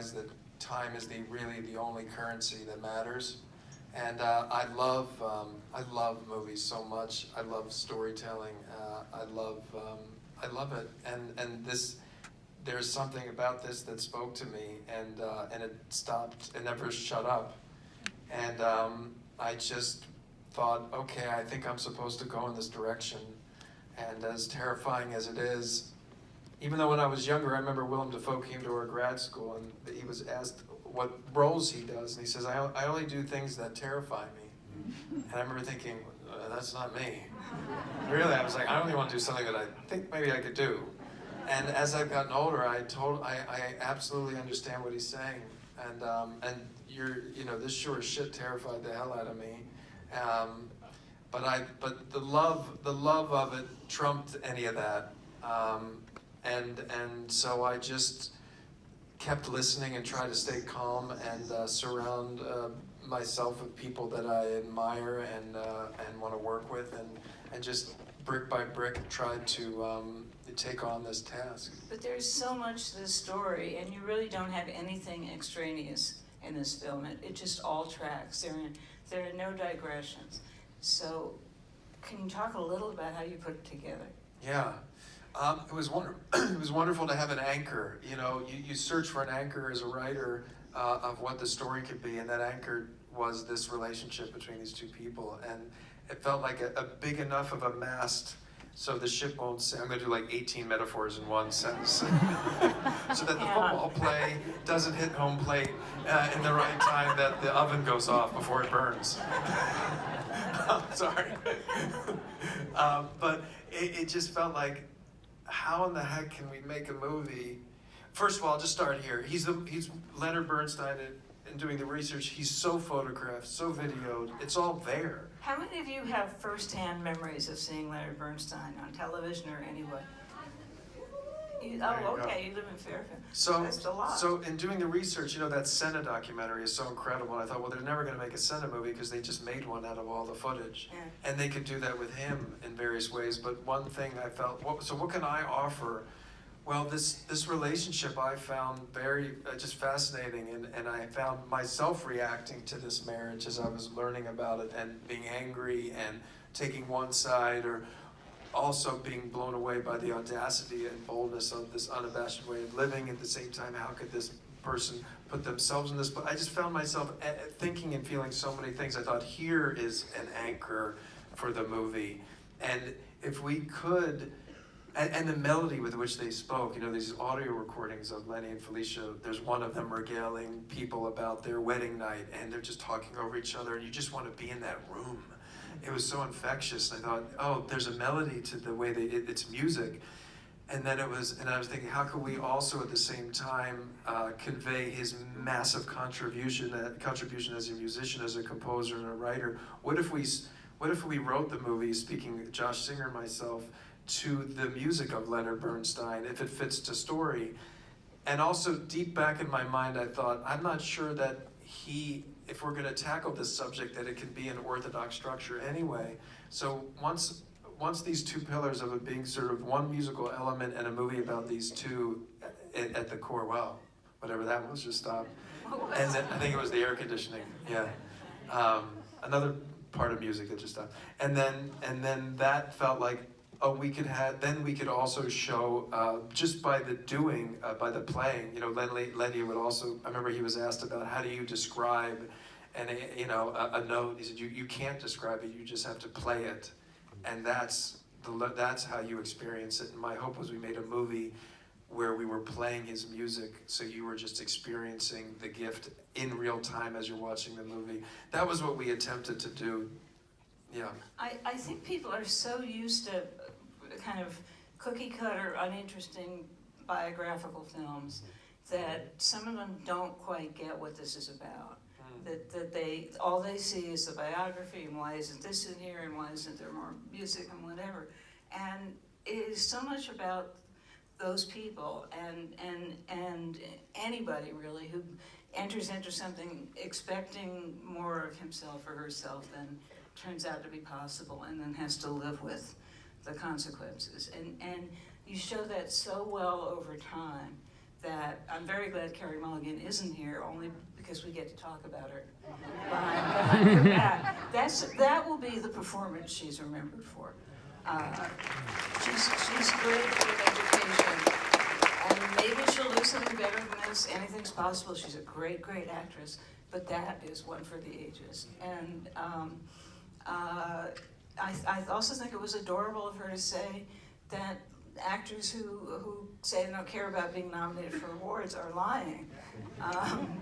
realize that time is really the only currency that matters. And I love movies so much. I love storytelling. I love it. And there's something about this that spoke to me, and it stopped. It never shut up. And I just thought, okay, I think I'm supposed to go in this direction. And as terrifying as it is, even though when I was younger, I remember Willem Dafoe came to our grad school and he was asked what roles he does, and he says, I only do things that terrify me. And I remember thinking, that's not me. Really, I was like, I only want to do something that I think maybe I could do. And as I've gotten older, I absolutely understand what he's saying. And this sure as shit terrified the hell out of me. But the love of it trumped any of that. And so I just kept listening and tried to stay calm and surround myself with people that I admire and want to work with, and just brick by brick tried to take on this task. But there's so much to this story, and you really don't have anything extraneous in this film. It just all tracks. There are no digressions. So can you talk a little about how you put it together? Yeah. It was wonderful. It was wonderful to have an anchor. You know, you search for an anchor as a writer of what the story could be, and that anchor was this relationship between these two people. And it felt like a big enough of a mast so the ship won't sink. I'm going to do like 18 metaphors in one sentence. So that the football play doesn't hit home plate in the right time that the oven goes off before it burns. Sorry. But it just felt like, how in the heck can we make a movie? First of all, I'll just start here. He's Leonard Bernstein, and doing the research, he's so photographed, so videoed, it's all there. How many of you have first-hand memories of seeing Leonard Bernstein on television or anyway? Okay, you live in Fairfield. So that's a lot. So in doing the research, that Senna documentary is so incredible. And I thought, well, they're never going to make a Senna movie because they just made one out of all the footage. Yeah. And they could do that with him in various ways. But one thing I felt, so what can I offer? Well, this relationship I found very just fascinating, and I found myself reacting to this marriage as I was learning about it and being angry and taking one side, or also being blown away by the audacity and boldness of this unabashed way of living. At the same time, how could this person put themselves in this? But I just found myself thinking and feeling so many things. I thought, here is an anchor for the movie. And if we could, and the melody with which they spoke, these audio recordings of Lenny and Felicia, there's one of them regaling people about their wedding night, and they're just talking over each other, and you just want to be in that room. It was so infectious, and I thought, oh, there's a melody to the way it's music. And then I was thinking, how can we also at the same time convey his massive contribution as a musician, as a composer and a writer? What if we wrote the movie, speaking Josh Singer and myself, to the music of Leonard Bernstein, if it fits to story? And also deep back in my mind, I thought, I'm not sure that if we're going to tackle this subject, that it can be an orthodox structure anyway. So once these two pillars of it being sort of one musical element and a movie about these two at the core, well, whatever that was, just stopped. And then, I think it was the air conditioning, yeah. Another part of music that just stopped. And then that felt like, oh, we could also show, just by the doing, by the playing, Lenny would also, I remember he was asked about how do you describe a note. He said, you can't describe it, you just have to play it. And that's how you experience it. And my hope was we made a movie where we were playing his music, so you were just experiencing the gift in real time as you're watching the movie. That was what we attempted to do. Yeah. I think people are so used to kind of cookie cutter, uninteresting biographical films that some of them don't quite get what this is about. That all they see is the biography, and why isn't this in here, and why isn't there more music, and whatever. And it is so much about those people and anybody really who enters into something expecting more of himself or herself than turns out to be possible, and then has to live with the consequences. And you show that so well over time that I'm very glad Carey Mulligan isn't here, only because we get to talk about her behind her back. That will be the performance she's remembered for. She's great with education, and maybe she'll do something better than this. Anything's possible. She's a great, great actress, but that is one for the ages. And I also think it was adorable of her to say that actors who say they don't care about being nominated for awards are lying,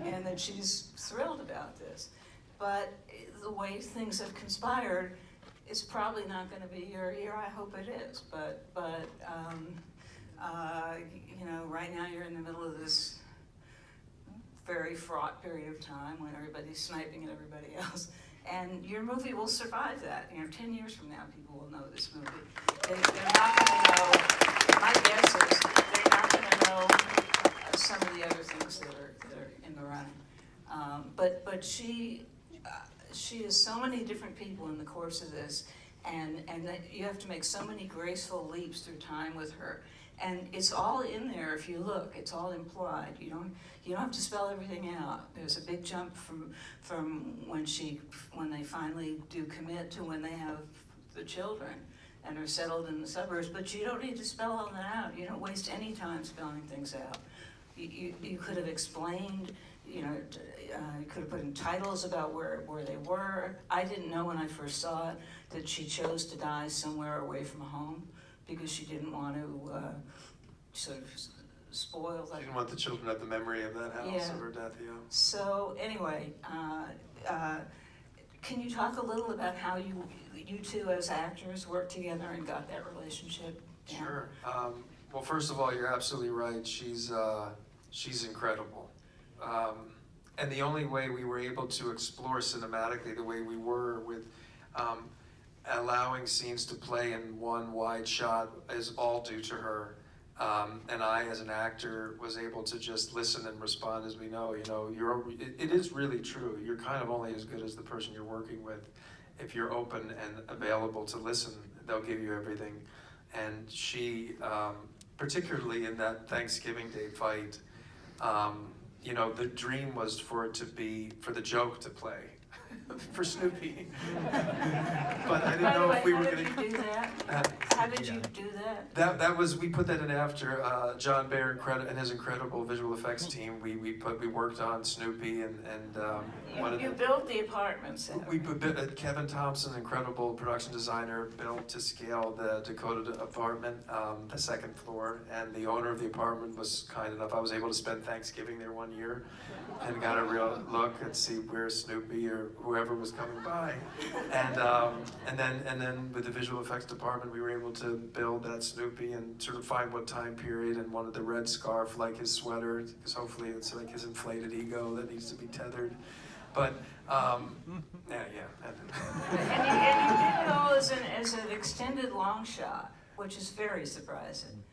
and that she's thrilled about this. But the way things have conspired, it's probably not going to be your year. I hope it is, but you know, right now you're in the middle of this very fraught period of time when everybody's sniping at everybody else. And your movie will survive that. You know, 10 years from now, people will know this movie. They're not going to know, my guess is, they're not going to know some of the other things that are in the running. But she is so many different people in the course of this, and that you have to make so many graceful leaps through time with her. And it's all in there if you look. It's all implied. You don't have to spell everything out. There's a big jump from when they finally do commit to when they have the children and are settled in the suburbs. But you don't need to spell all that out. You don't waste any time spelling things out. You could have explained. You know, you could have put in titles about where they were. I didn't know when I first saw it that she chose to die somewhere away from home, because she didn't want to sort of spoil that. She didn't want the children to have the memory of that house of her death, yeah. So anyway, can you talk a little about how you two as actors worked together and got that relationship down? Sure. Well, first of all, you're absolutely right. She's incredible. And the only way we were able to explore cinematically the way we were with allowing scenes to play in one wide shot is all due to her. And I, as an actor, was able to just listen and respond. As we know, you know, it is really true. You're kind of only as good as the person you're working with. If you're open and available to listen, they'll give you everything. And she, particularly in that Thanksgiving Day fight, you know, the dream was for the joke to play. For Snoopy. But I didn't know if we were going to... How did you do that? How did you do that? That was, we put that in after John Baer and his incredible visual effects team. We worked on Snoopy and you built the apartments. We put Kevin Thompson, incredible production designer, built to scale the Dakota apartment, the second floor, and the owner of the apartment was kind enough. I was able to spend Thanksgiving there one year and got a real look and see where Snoopy or whoever was coming by, and then with the visual effects department, we were able to build that Snoopy and sort of find what time period, and wanted the red scarf like his sweater, because hopefully it's like his inflated ego that needs to be tethered. But And you did it all as an extended long shot, which is very surprising.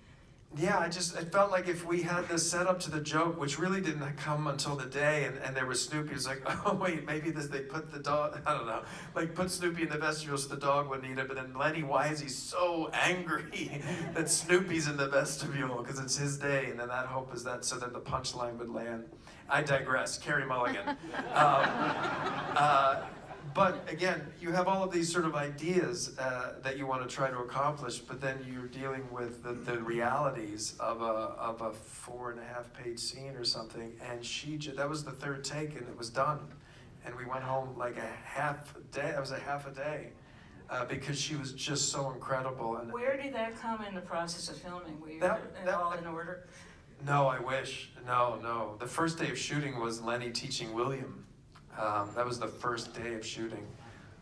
Yeah, it felt like if we had this set up to the joke, which really didn't come until the day, and there was Snoopy, it was like, oh wait, maybe they put the dog, I don't know, like put Snoopy in the vestibule so the dog wouldn't eat it, but then Lenny, why is he so angry that Snoopy's in the vestibule, because it's his day, and then that hope is that, so then the punchline would land. I digress, Carey Mulligan. But again, you have all of these sort of ideas that you want to try to accomplish, but then you're dealing with the realities of a 4.5-page scene or something. And that was the third take, and it was done. And we went home like a half a day. That was a half a day because she was just so incredible. And where did that come in the process of filming? Were you all in order? No, I wish. No. The first day of shooting was Lenny teaching William. That was the first day of shooting.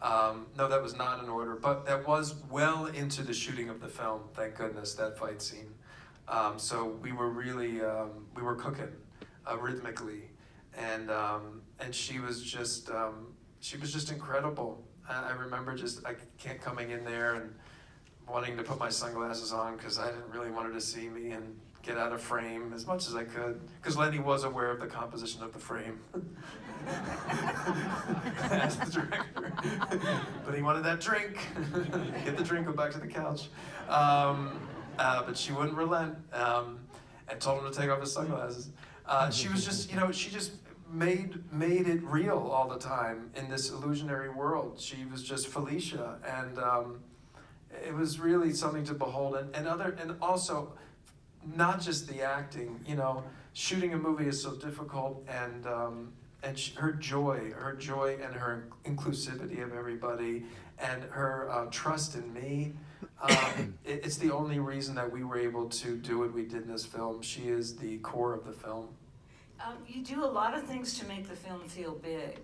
No, that was not in order, but that was well into the shooting of the film, thank goodness, that fight scene. So we were really, we were cooking rhythmically, and she was just incredible. I remember coming in there and wanting to put my sunglasses on because I didn't really want her to see me and get out of frame as much as I could, because Lenny was aware of the composition of the frame. As the director. But he wanted that drink. Get the drink, go back to the couch. But she wouldn't relent. and told him to take off his sunglasses. She was just, you know, she just made it real all the time in this illusionary world. She was just Felicia, and it was really something to behold. And also, not just the acting. You know, shooting a movie is so difficult, and her joy and her inclusivity of everybody, and her trust in me. It's the only reason that we were able to do what we did in this film. She is the core of the film. You do a lot of things to make the film feel big.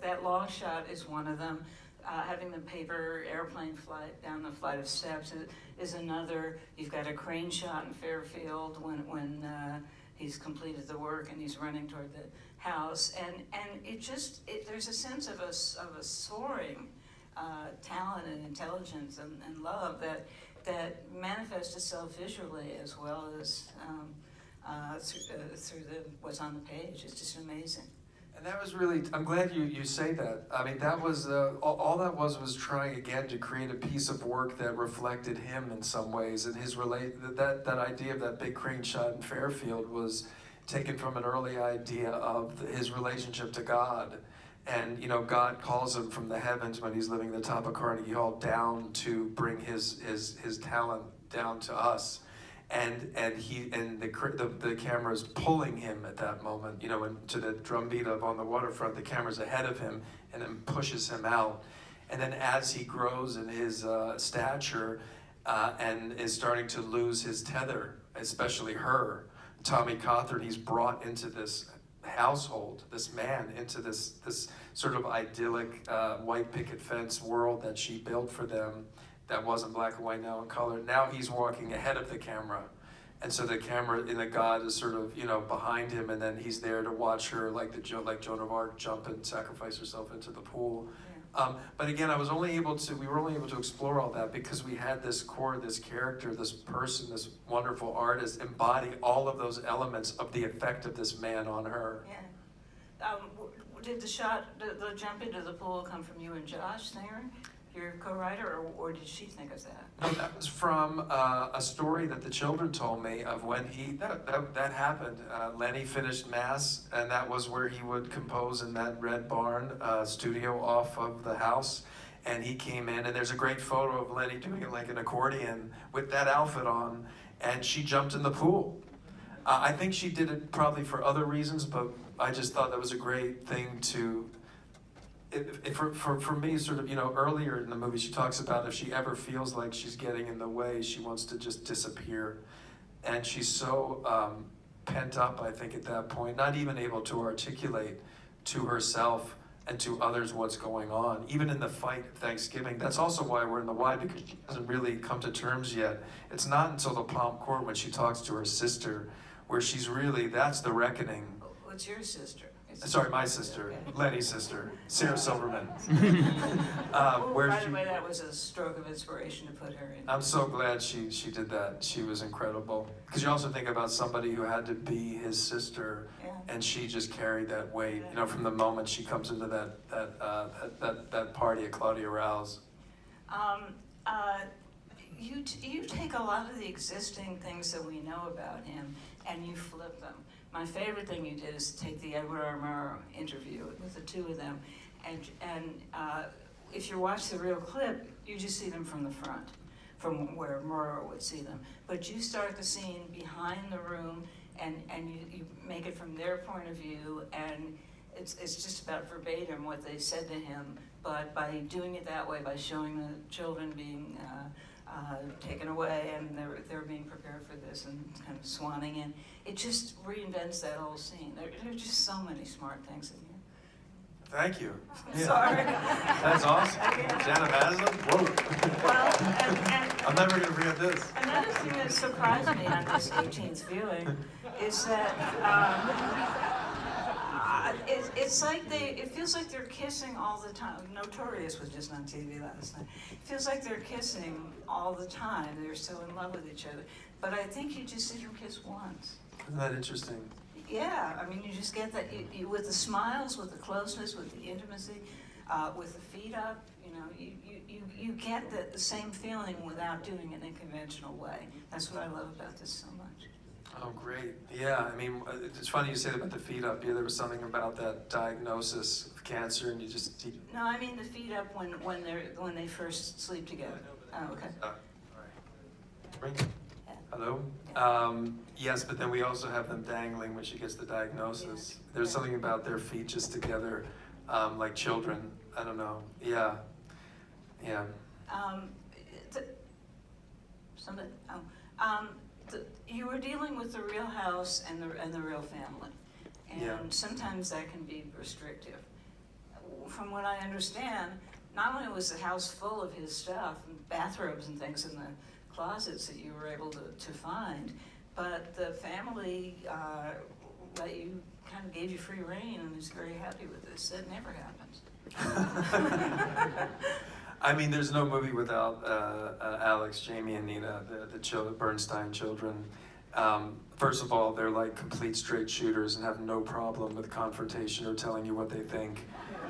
That long shot is one of them. Having the paper airplane flight down the flight of steps is another. You've got a crane shot in Fairfield when he's completed the work and he's running toward the house, and there's a sense of a soaring talent and intelligence and love that manifests itself visually as well as through what's on the page. It's just amazing. And that was really, I'm glad you say that. I mean, that was, all that was trying again to create a piece of work that reflected him in some ways. And that idea of that big crane shot in Fairfield was taken from an early idea of his relationship to God. And, you know, God calls him from the heavens when he's living at the top of Carnegie Hall down to bring his talent down to us. And the camera's pulling him at that moment, you know, to the drum beat of On the Waterfront. The camera's ahead of him and then pushes him out. And then as he grows in his stature and is starting to lose his tether, especially her, Tommy Cawthorn, he's brought into this household, this man, into this sort of idyllic white picket fence world that she built for them. That wasn't black and white, now in color. Now he's walking ahead of the camera. And so the camera in the God is sort of, you know, behind him, and then he's there to watch her like Joan of Arc jump and sacrifice herself into the pool. Yeah. But again, we were only able to explore all that because we had this core, this character, this person, this wonderful artist embody all of those elements of the effect of this man on her. Yeah. Did the jump into the pool come from you and Josh Singer, your co-writer, or did she think of that? No, that was from a story that the children told me of when that happened. Lenny finished Mass, and that was where he would compose in that red barn studio off of the house. And he came in, and there's a great photo of Lenny doing it like an accordion with that outfit on, and she jumped in the pool. I think she did it probably for other reasons, but I just thought that was a great thing to. For me, sort of, you know, earlier in the movie, she talks about if she ever feels like she's getting in the way, she wants to just disappear. And she's so pent up, I think, at that point, not even able to articulate to herself and to others what's going on. Even in the fight at Thanksgiving, that's also why we're in the Y, because she hasn't really come to terms yet. It's not until the Palm Court when she talks to her sister, where she's really, that's the reckoning. What's your sister? Sorry, my sister, Lenny's sister, Sarah Silverman. By the way, that was a stroke of inspiration to put her in. I'm so glad she did that. She was incredible. Because you also think about somebody who had to be his sister, yeah. And she just carried that weight. You know, from the moment she comes into that party at Claudia Rao's. You take a lot of the existing things that we know about him and you flip them. My favorite thing you did is take the Edward R. Murrow interview with the two of them, and if you watch the real clip, you just see them from the front, from where Murrow would see them. But you start the scene behind the room, and you make it from their point of view, and it's just about verbatim what they said to him. But by doing it that way, by showing the children being taken away and they're being prepared for this and kind of swanning in, it just reinvents that whole scene. There are just so many smart things in here. Thank you. Yeah. Sorry. That's awesome. Janet Maslin? Whoa. Well, I'm never going to forget this. Another thing that surprised me on this 18th viewing is that it's like it feels like they're kissing all the time. Notorious was just on TV last night. It feels like they're kissing all the time. They're so in love with each other. But I think you just see them kiss once. Isn't that interesting? Yeah, I mean, you just get that, with the smiles, with the closeness, with the intimacy, with the feet up, you know, you get the same feeling without doing it in a conventional way. That's what I love about this so much. Oh, great. Yeah, I mean, it's funny you say that about the feet up. Yeah, there was something about that diagnosis of cancer, and you just... No, I mean the feet up when they first sleep together. Oh, okay. All right. Ring. Yeah. Hello? Yes, but then we also have them dangling when she gets the diagnosis. Yeah. There's something about their feet just together, like children. I don't know. Yeah. Yeah. You were dealing with the real house and the real family, and Yeah. sometimes that can be restrictive. From what I understand, not only was the house full of his stuff, bathrobes and things in the closets that you were able to find, but the family let you, kind of gave you free rein and is very happy with this. That never happens. I mean, there's no movie without Alex, Jamie, and Nina, the Bernstein children. First of all, they're like complete straight shooters and have no problem with confrontation or telling you what they think,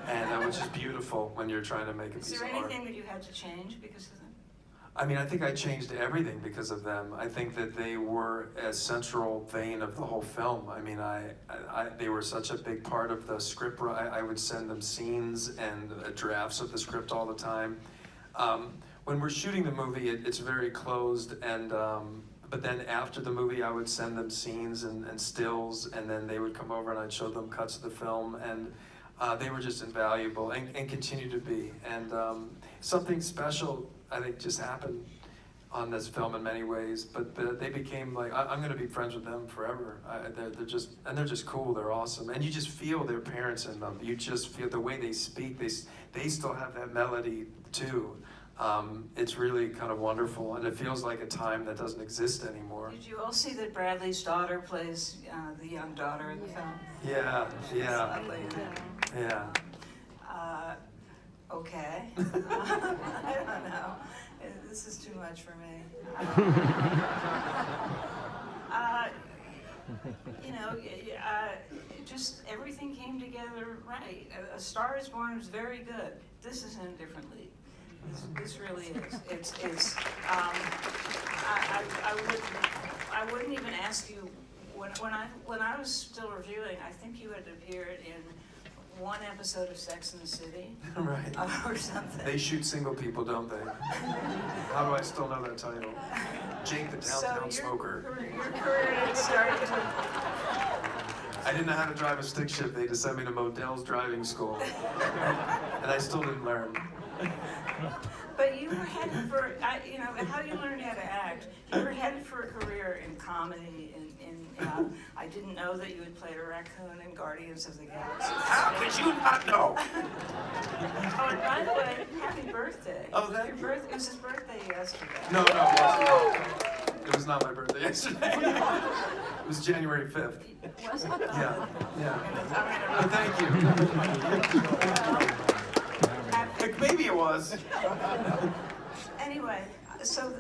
and which is beautiful when you're trying to make a piece of art. Is there anything that you had to change because of them? I mean, I think I changed everything because of them. I think that they were a central vein of the whole film. I mean, they were such a big part of the script. I would send them scenes and drafts of the script all the time. When we're shooting the movie, it's very closed, and but then after the movie, I would send them scenes and stills, and then they would come over and I'd show them cuts of the film, and they were just invaluable and continue to be. And something special, I think, just happened on this film in many ways, but they became like, I'm gonna be friends with them forever. They're just cool, they're awesome. And you just feel their parents in them. You just feel the way they speak, they still have that melody too. It's really kind of wonderful, and it feels like a time that doesn't exist anymore. Did you all see that Bradley's daughter plays the young daughter in the film? Yeah, yeah, Lovely, yeah. Okay. I don't know. This is too much for me. Just everything came together right. A Star is Born was very good. This is in a different league. This really is. I wouldn't even ask you when I was still reviewing. I think you had appeared in one episode of Sex and the City, Right. Or something. They shoot single people, don't they? How do I still know that title? Jake the Downtown Smoker. Your career had started to. I didn't know how to drive a stick shift. They had to send me to Modell's driving school, and I still didn't learn. But you were headed for, how you learned how to act. You were headed for a career in comedy. I didn't know that you had played a raccoon in Guardians of the Galaxy. How could you not know? Oh, and by the way, happy birthday. Oh, thank you. It was his birthday yesterday. No, it wasn't. It was not my birthday yesterday. It was January 5th. Was it? Yeah, yeah. I'm Oh, thank you. Maybe it was. Anyway, so